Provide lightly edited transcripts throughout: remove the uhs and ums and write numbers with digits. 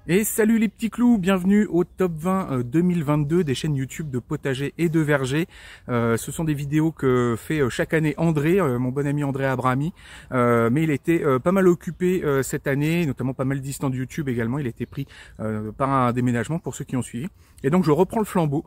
Et salut les petits clous, bienvenue au top 20 2022 des chaînes YouTube de potager et de verger. Ce sont des vidéos que fait chaque année André, mon bon ami André Abrami, mais il était pas mal occupé cette année, notamment pas mal distant de YouTube également. Il a été pris par un déménagement pour ceux qui ont suivi. Et donc je reprends le flambeau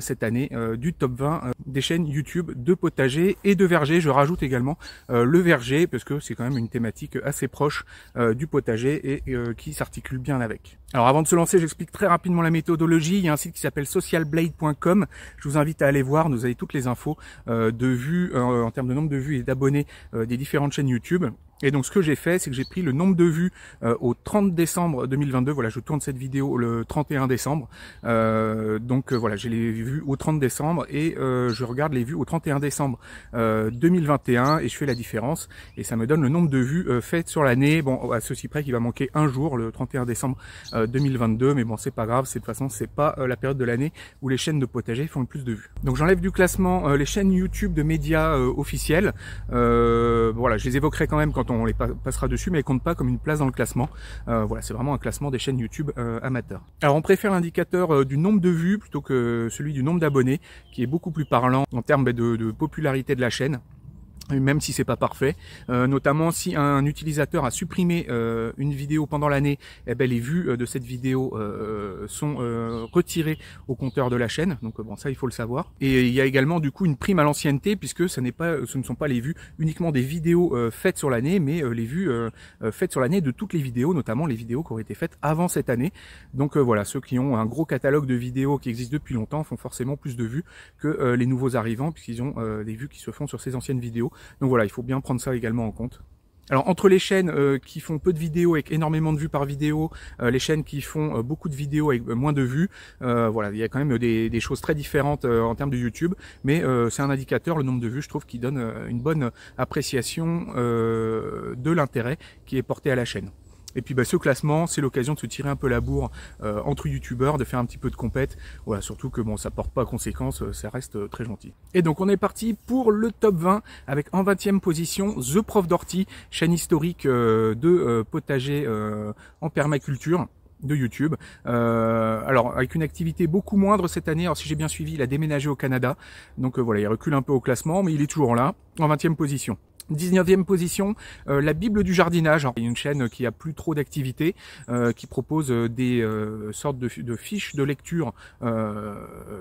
cette année du top 20 des chaînes YouTube de potager et de verger. Je rajoute également le verger parce que c'est quand même une thématique assez proche du potager et qui s'articule bien avec. Alors avant de se lancer, j'explique très rapidement la méthodologie. Il y a un site qui s'appelle socialblade.com. Je vous invite à aller voir. Vous avez toutes les infos de vues en termes de nombre de vues et d'abonnés des différentes chaînes YouTube. Et donc ce que j'ai fait, c'est que j'ai pris le nombre de vues au 30 décembre 2022. Voilà, je tourne cette vidéo le 31 décembre. Voilà, j'ai les vues au 30 décembre et je regarde les vues au 31 décembre 2021 et je fais la différence. Et ça me donne le nombre de vues faites sur l'année. Bon, à ceci près qu'il va manquer un jour, le 31 décembre 2022. Mais bon, c'est pas grave. De toute façon, c'est pas la période de l'année où les chaînes de potager font le plus de vues. Donc j'enlève du classement les chaînes YouTube de médias officiels. Voilà, je les évoquerai quand même quand on les passera dessus, mais elles comptent pas comme une place dans le classement. Voilà, c'est vraiment un classement des chaînes YouTube amateurs. Alors on préfère l'indicateur du nombre de vues plutôt que celui du nombre d'abonnés, qui est beaucoup plus parlant en termes de popularité de la chaîne. Même si c'est pas parfait, notamment si un utilisateur a supprimé une vidéo pendant l'année, eh ben les vues de cette vidéo sont retirées au compteur de la chaîne. Donc bon, ça il faut le savoir. Et il y a également du coup une prime à l'ancienneté, puisque ce ne sont pas les vues uniquement des vidéos faites sur l'année, mais les vues faites sur l'année de toutes les vidéos, notamment les vidéos qui auraient été faites avant cette année. Donc voilà, ceux qui ont un gros catalogue de vidéos qui existent depuis longtemps font forcément plus de vues que les nouveaux arrivants, puisqu'ils ont des vues qui se font sur ces anciennes vidéos. Donc voilà, il faut bien prendre ça également en compte. Alors entre les chaînes qui font peu de vidéos avec énormément de vues par vidéo, les chaînes qui font beaucoup de vidéos avec moins de vues, voilà, il y a quand même des choses très différentes en termes de YouTube, mais c'est un indicateur, le nombre de vues, je trouve, qui donne une bonne appréciation de l'intérêt qui est porté à la chaîne. Et puis ce classement, c'est l'occasion de se tirer un peu la bourre entre youtubeurs, de faire un petit peu de compète. Voilà, surtout que bon, ça porte pas conséquence, ça reste très gentil. Et donc on est parti pour le top 20 avec en 20e position The Prof d'Ortie, chaîne historique de potager en permaculture de YouTube. Alors avec une activité beaucoup moindre cette année. Alors si j'ai bien suivi, il a déménagé au Canada. Donc voilà, il recule un peu au classement, mais il est toujours là, en 20e position. 19e position, la Bible du jardinage. Alors, il y a une chaîne qui a plus trop d'activité, qui propose des sortes de fiches de lecture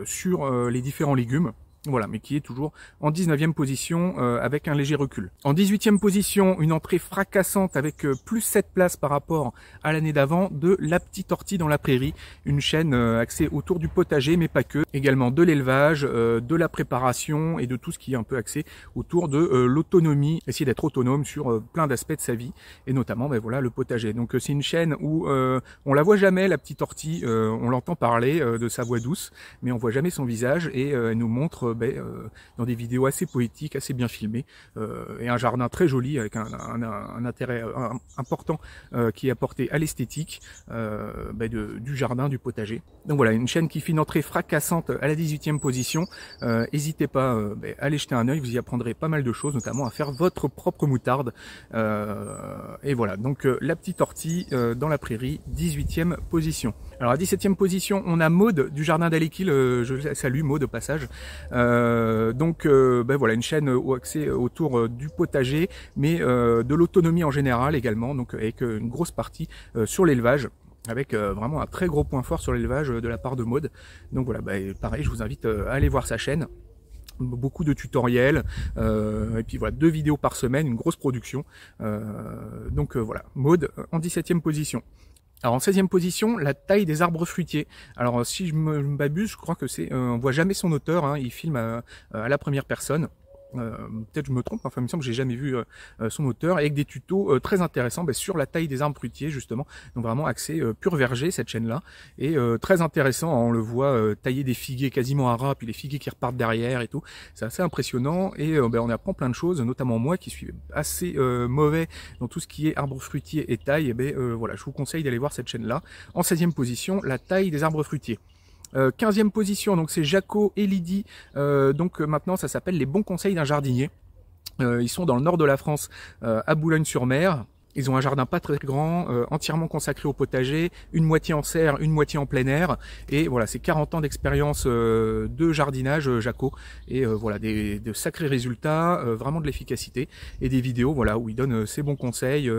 sur les différents légumes. Voilà, mais qui est toujours en 19e position avec un léger recul. En 18e position, une entrée fracassante avec plus 7 places par rapport à l'année d'avant de La Petite Ortie dans la Prairie, une chaîne axée autour du potager, mais pas que. Également de l'élevage, de la préparation et de tout ce qui est un peu axé autour de l'autonomie, essayer d'être autonome sur plein d'aspects de sa vie, et notamment voilà, le potager. Donc c'est une chaîne où on la voit jamais, La Petite Ortie, on l'entend parler de sa voix douce, mais on voit jamais son visage, et elle nous montre dans des vidéos assez poétiques, assez bien filmées, et un jardin très joli avec un intérêt important qui est apporté à l'esthétique du jardin, du potager. Donc voilà, une chaîne qui fait une entrée fracassante à la 18e position. N'hésitez pas à aller jeter un œil, vous y apprendrez pas mal de choses, notamment à faire votre propre moutarde. Et voilà, donc La Petite Ortie dans la Prairie, 18e position. Alors à 17e position, on a Maud du Jardin d'Alekil, je salue Maud au passage. Voilà, une chaîne axée autour du potager, mais de l'autonomie en général également, donc avec une grosse partie sur l'élevage, avec vraiment un très gros point fort sur l'élevage de la part de Maud. Donc voilà, pareil, je vous invite à aller voir sa chaîne. Beaucoup de tutoriels, et puis voilà, 2 vidéos par semaine, une grosse production. Voilà, Maud en 17e position. Alors en 16e position, la taille des arbres fruitiers. Alors si je m'abuse, je crois que on voit jamais son auteur, hein, il filme à la première personne. Peut-être je me trompe, enfin il me semble que j'ai jamais vu son auteur, et avec des tutos très intéressants sur la taille des arbres fruitiers justement, donc vraiment axé pur verger cette chaîne là, et très intéressant, on le voit tailler des figuiers quasiment à ras, puis les figuiers qui repartent derrière et tout, c'est assez impressionnant, et on apprend plein de choses, notamment moi qui suis assez mauvais dans tout ce qui est arbres fruitiers et taille, et voilà, je vous conseille d'aller voir cette chaîne là. En 16e position, la taille des arbres fruitiers. 15e position, donc c'est Jaco et Lydie, donc maintenant ça s'appelle les bons conseils d'un jardinier. Ils sont dans le nord de la France, à Boulogne-sur-Mer. Ils ont un jardin pas très grand, entièrement consacré au potager, une moitié en serre, une moitié en plein air. Et voilà, c'est 40 ans d'expérience de jardinage, Jaco. Et voilà, de sacrés résultats, vraiment de l'efficacité. Et des vidéos voilà, où il donne ses bons conseils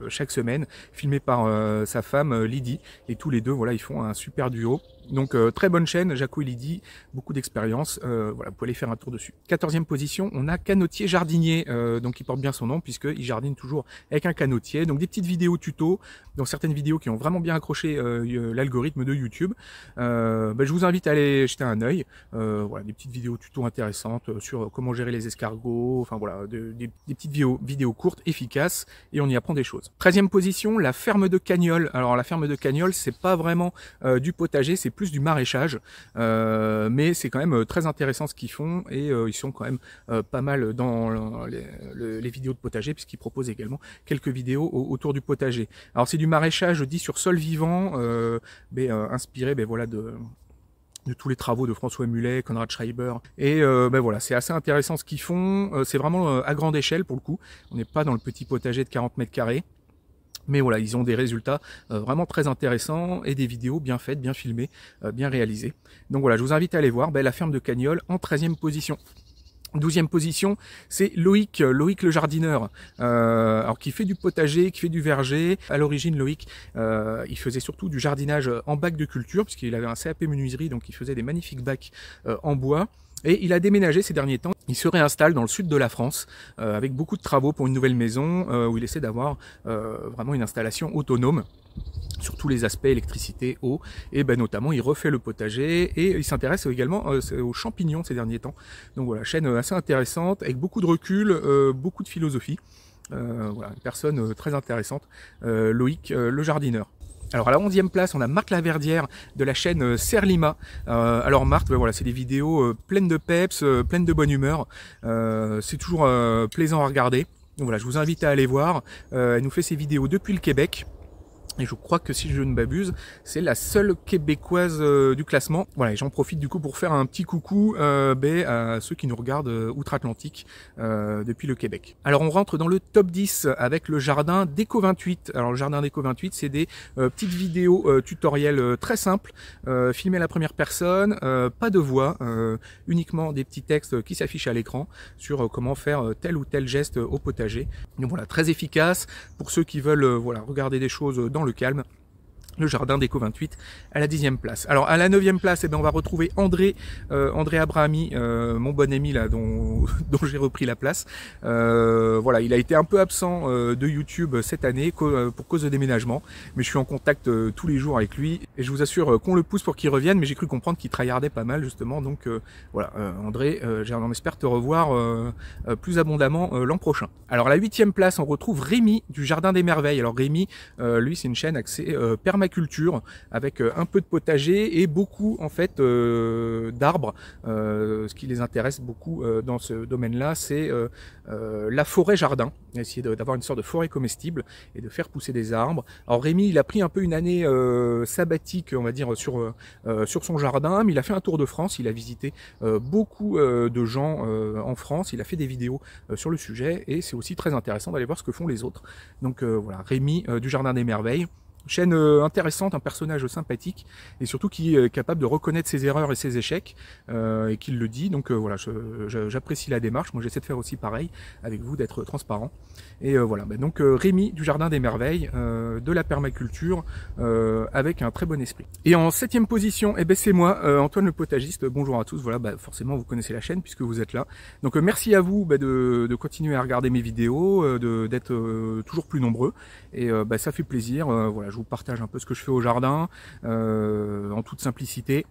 chaque semaine, filmés par sa femme Lydie. Et tous les deux, voilà, ils font un super duo. Donc très bonne chaîne, Jaco et Lydie, beaucoup d'expérience, voilà, vous pouvez aller faire un tour dessus. 14e position, on a Canotier Jardinier, donc il porte bien son nom puisqu'il jardine toujours avec un canotier. Donc des petites vidéos tuto, dans certaines vidéos qui ont vraiment bien accroché l'algorithme de YouTube. Je vous invite à aller jeter un œil, voilà, des petites vidéos tuto intéressantes sur comment gérer les escargots, enfin voilà, des petites vidéos courtes, efficaces, et on y apprend des choses. 13e position, la ferme de Cagnols. Alors la ferme de Cagnols, c'est pas vraiment du potager, c'est plus du maraîchage, mais c'est quand même très intéressant ce qu'ils font, et ils sont quand même pas mal dans les vidéos de potager, puisqu'ils proposent également quelques vidéos autour du potager. Alors c'est du maraîchage dit sur sol vivant, inspiré voilà de tous les travaux de François Mullet, Konrad Schreiber, et voilà, c'est assez intéressant ce qu'ils font, c'est vraiment à grande échelle pour le coup, on n'est pas dans le petit potager de 40 mètres carrés. Mais voilà, ils ont des résultats vraiment très intéressants, et des vidéos bien faites, bien filmées, bien réalisées. Donc voilà, je vous invite à aller voir la ferme de Cagnols en 13e position. 12e position, c'est Loïc le jardineur, alors qui fait du potager, qui fait du verger. À l'origine, Loïc, il faisait surtout du jardinage en bac de culture, puisqu'il avait un CAP menuiserie, donc il faisait des magnifiques bacs en bois. Et il a déménagé ces derniers temps, il se réinstalle dans le sud de la France, avec beaucoup de travaux pour une nouvelle maison, où il essaie d'avoir vraiment une installation autonome sur tous les aspects, électricité, eau, et notamment il refait le potager, et il s'intéresse également aux champignons ces derniers temps. Donc voilà, chaîne assez intéressante, avec beaucoup de recul, beaucoup de philosophie, voilà, une personne très intéressante, Loïc le jardineur. Alors à la 11e place, on a Marthe Laverdière de la chaîne Serlima. Alors Marthe, voilà, c'est des vidéos pleines de peps, pleines de bonne humeur. C'est toujours plaisant à regarder. Donc voilà, je vous invite à aller voir. Elle nous fait ses vidéos depuis le Québec. Et je crois que si je ne m'abuse, c'est la seule québécoise du classement. Voilà, et j'en profite du coup pour faire un petit coucou à ceux qui nous regardent outre-Atlantique depuis le Québec. Alors on rentre dans le top 10 avec le jardin d'Eco28. Alors le jardin d'Eco28, c'est des petites vidéos tutoriels très simples, filmées à la première personne, pas de voix, uniquement des petits textes qui s'affichent à l'écran sur comment faire tel ou tel geste au potager. Donc voilà, très efficace pour ceux qui veulent voilà, regarder des choses dans le calme. Le jardin d'Eco28 à la 10e place. Alors à la 9e place, on va retrouver André Abrahami, mon bon ami là, dont j'ai repris la place. Voilà, il a été un peu absent de YouTube cette année pour cause de déménagement, mais je suis en contact tous les jours avec lui, et je vous assure qu'on le pousse pour qu'il revienne, mais j'ai cru comprendre qu'il tryhardait pas mal justement, donc voilà, André, j'en espère te revoir plus abondamment l'an prochain. Alors à la 8e place, on retrouve Rémi du Jardin des Merveilles. Alors Rémi, lui c'est une chaîne axée permaculture, avec un peu de potager et beaucoup en fait d'arbres. Ce qui les intéresse beaucoup dans ce domaine-là, c'est la forêt jardin, essayer d'avoir une sorte de forêt comestible et de faire pousser des arbres. Alors Rémi, il a pris un peu une année sabbatique, on va dire, sur son jardin, mais il a fait un tour de France, il a visité beaucoup de gens en France, il a fait des vidéos sur le sujet, et c'est aussi très intéressant d'aller voir ce que font les autres. Donc voilà, Rémi du Jardin des Merveilles. Chaîne intéressante, un personnage sympathique, et surtout qui est capable de reconnaître ses erreurs et ses échecs, et qui le dit. Donc voilà, j'apprécie la démarche. Moi j'essaie de faire aussi pareil avec vous, d'être transparent. Et voilà, donc Rémi du Jardin des Merveilles, de la permaculture, avec un très bon esprit. Et en 7e position, c'est moi, Antoine le potagiste. Bonjour à tous. Voilà, forcément vous connaissez la chaîne puisque vous êtes là. Donc merci à vous de continuer à regarder mes vidéos, d'être toujours plus nombreux, et ça fait plaisir. Voilà, je vous partage un peu ce que je fais au jardin, en toute simplicité.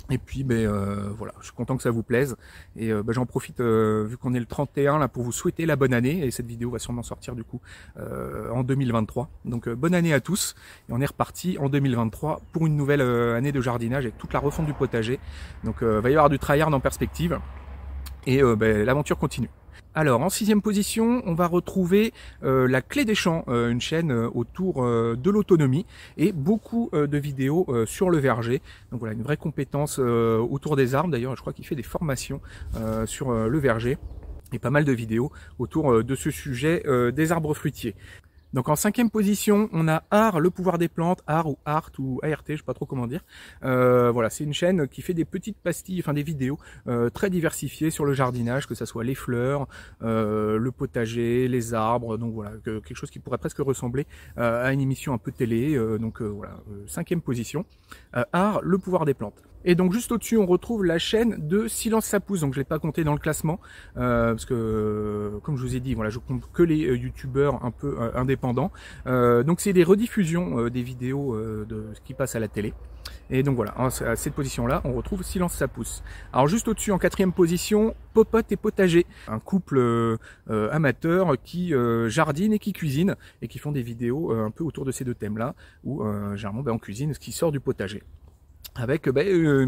Et puis voilà, je suis content que ça vous plaise et j'en profite vu qu'on est le 31 là pour vous souhaiter la bonne année et cette vidéo va sûrement sortir du coup en 2023. Donc bonne année à tous et on est reparti en 2023 pour une nouvelle année de jardinage avec toute la refonte du potager. Donc va y avoir du tryhard en perspective et l'aventure continue. Alors en 6e position, on va retrouver la Clé des Champs, une chaîne autour de l'autonomie et beaucoup de vidéos sur le verger. Donc voilà, une vraie compétence autour des arbres. D'ailleurs, je crois qu'il fait des formations sur le verger et pas mal de vidéos autour de ce sujet des arbres fruitiers. Donc en 5e position, on a Art, le pouvoir des plantes, Art ou Art ou ART, je sais pas trop comment dire. Voilà, c'est une chaîne qui fait des petites pastilles, enfin des vidéos très diversifiées sur le jardinage, que ce soit les fleurs, le potager, les arbres. Donc voilà, quelque chose qui pourrait presque ressembler à une émission un peu télé. Voilà, 5e position, Art, le pouvoir des plantes. Et donc juste au-dessus, on retrouve la chaîne de Silence ça pousse. Donc je l'ai pas compté dans le classement parce que comme je vous ai dit, voilà, je compte que les youtubeurs un peu indépendants. Donc c'est des rediffusions des vidéos de ce qui passe à la télé. Et donc voilà, à cette position-là, on retrouve Silence ça pousse. Alors juste au-dessus, en 4e position, Popote et Potager, un couple amateur qui jardine et qui cuisine et qui font des vidéos un peu autour de ces deux thèmes-là, où généralement on cuisine ce qui sort du potager. Avec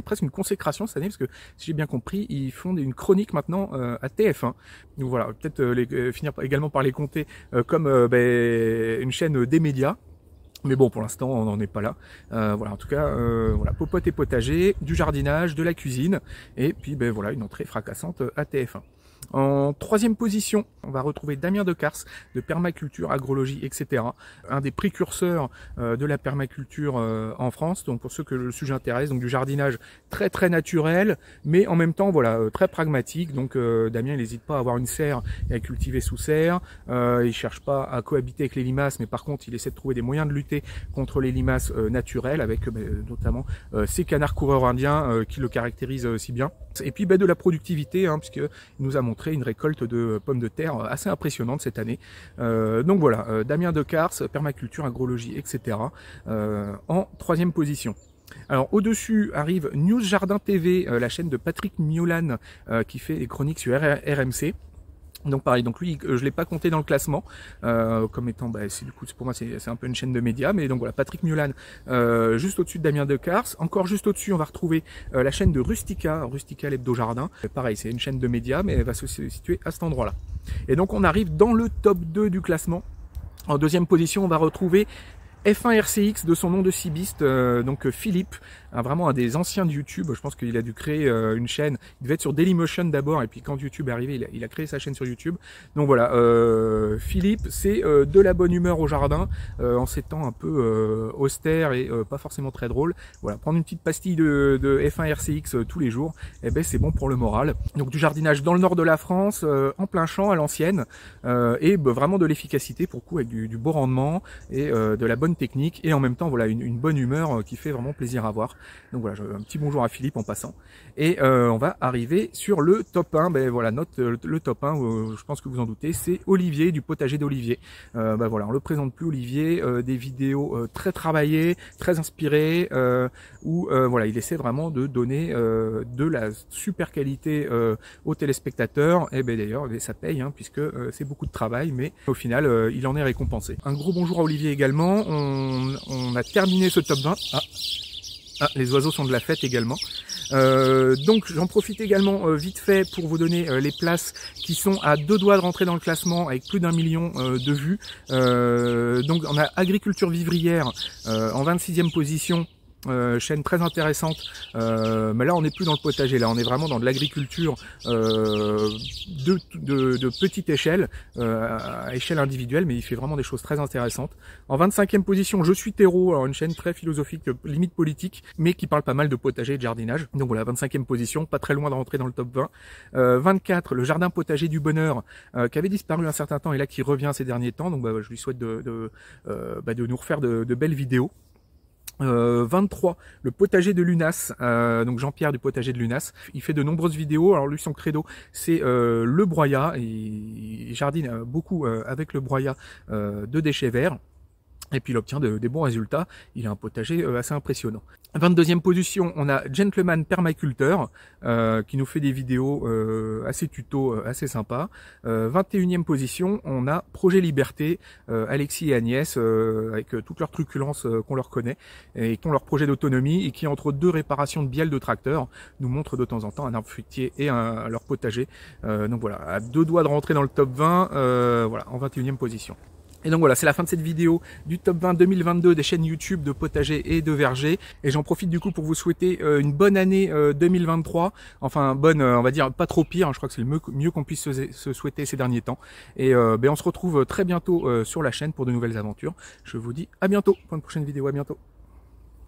presque une consécration cette année, parce que si j'ai bien compris, ils font une chronique maintenant à TF1. Donc voilà, peut-être finir également par les compter comme une chaîne des médias. Mais bon, pour l'instant, on n'en est pas là. Voilà, en tout cas, voilà, Popote et Potager, du jardinage, de la cuisine, et puis voilà, une entrée fracassante à TF1. En 3e position, on va retrouver Damien Decars de permaculture, agrologie, etc. Un des précurseurs de la permaculture en France. Donc pour ceux que le sujet intéresse, donc du jardinage très très naturel, mais en même temps voilà très pragmatique. Donc Damien, il n'hésite pas à avoir une serre et à cultiver sous serre. Il cherche pas à cohabiter avec les limaces, mais par contre il essaie de trouver des moyens de lutter contre les limaces naturelles, avec notamment ces canards coureurs indiens qui le caractérisent si bien. Et puis de la productivité, puisqu'il nous a montré une récolte de pommes de terre assez impressionnante cette année. Donc voilà, Damien Decars, permaculture, agrologie, etc. En 3e position. Alors au-dessus arrive News Jardin TV, la chaîne de Patrick Miolan qui fait des chroniques sur RMC. Donc pareil, donc lui je l'ai pas compté dans le classement comme étant du coup pour moi c'est un peu une chaîne de médias, mais donc voilà, Patrick Miolan juste au-dessus de Damien Decars. Encore juste au-dessus on va retrouver la chaîne de Rustica l'hebdo jardin. Pareil, c'est une chaîne de médias, mais elle va se situer à cet endroit-là. Et donc on arrive dans le top 2 du classement. En 2e position, on va retrouver F1 RCX de son nom de cibiste, donc Philippe, vraiment un des anciens de YouTube. Je pense qu'il a dû créer une chaîne. Il devait être sur Dailymotion d'abord, et puis quand YouTube est arrivé, il a créé sa chaîne sur YouTube. Donc voilà, Philippe, c'est de la bonne humeur au jardin, en ces temps un peu austères et pas forcément très drôle. Voilà, prendre une petite pastille de F1 RCX tous les jours, c'est bon pour le moral. Donc du jardinage dans le nord de la France, en plein champ, à l'ancienne, et vraiment de l'efficacité pour le coup, avec du beau rendement et de la bonne technique, et en même temps voilà une bonne humeur qui fait vraiment plaisir à voir. Donc voilà, un petit bonjour à Philippe en passant. Et on va arriver sur le top 1. Voilà, le top 1, je pense que vous en doutez, c'est Olivier du potager d'Olivier. Voilà, on le présente plus, Olivier, des vidéos très travaillées, très inspirées, où voilà, il essaie vraiment de donner de la super qualité aux téléspectateurs. Et d'ailleurs, ça paye, puisque c'est beaucoup de travail, mais au final, il en est récompensé. Un gros bonjour à Olivier également. On a terminé ce top 20. Les oiseaux sont de la fête également. Donc j'en profite également vite fait pour vous donner les places qui sont à 2 doigts de rentrer dans le classement avec plus d'1 million de vues. Donc on a Agriculture Vivrière en 26e position. Chaîne très intéressante, mais là on n'est plus dans le potager, là on est vraiment dans de l'agriculture de petite échelle, à échelle individuelle, mais il fait vraiment des choses très intéressantes. En 25e position, Je suis terreau, alors une chaîne très philosophique, limite politique, mais qui parle pas mal de potager et de jardinage. Donc voilà, 25e position, pas très loin de rentrer dans le top 20. 24, le jardin potager du bonheur, qui avait disparu un certain temps et là qui revient ces derniers temps, donc je lui souhaite de nous refaire de belles vidéos. 23, le potager de Lunas, donc Jean-Pierre du potager de Lunas. Il fait de nombreuses vidéos. Alors lui, son credo, c'est le broyat. Il jardine beaucoup avec le broyat de déchets verts. Et puis il obtient des bons résultats, il a un potager assez impressionnant. 22e position, on a Gentleman Permaculteur qui nous fait des vidéos assez tuto, assez sympas. 21e position, on a Projet Liberté, Alexis et Agnès, avec toute leur truculence qu'on leur connaît, et qui ont leur projet d'autonomie, et qui entre deux réparations de bielles de tracteur, nous montrent de temps en temps un arbre fruitier et leur potager. Donc voilà, à 2 doigts de rentrer dans le top 20, voilà, en 21e position. Et donc voilà, c'est la fin de cette vidéo du top 20 2022 des chaînes YouTube de potager et de verger. Et j'en profite du coup pour vous souhaiter une bonne année 2023. Enfin, bonne, on va dire pas trop pire. Hein, je crois que c'est le mieux qu'on puisse se souhaiter ces derniers temps. Et on se retrouve très bientôt sur la chaîne pour de nouvelles aventures. Je vous dis à bientôt pour une prochaine vidéo. À bientôt.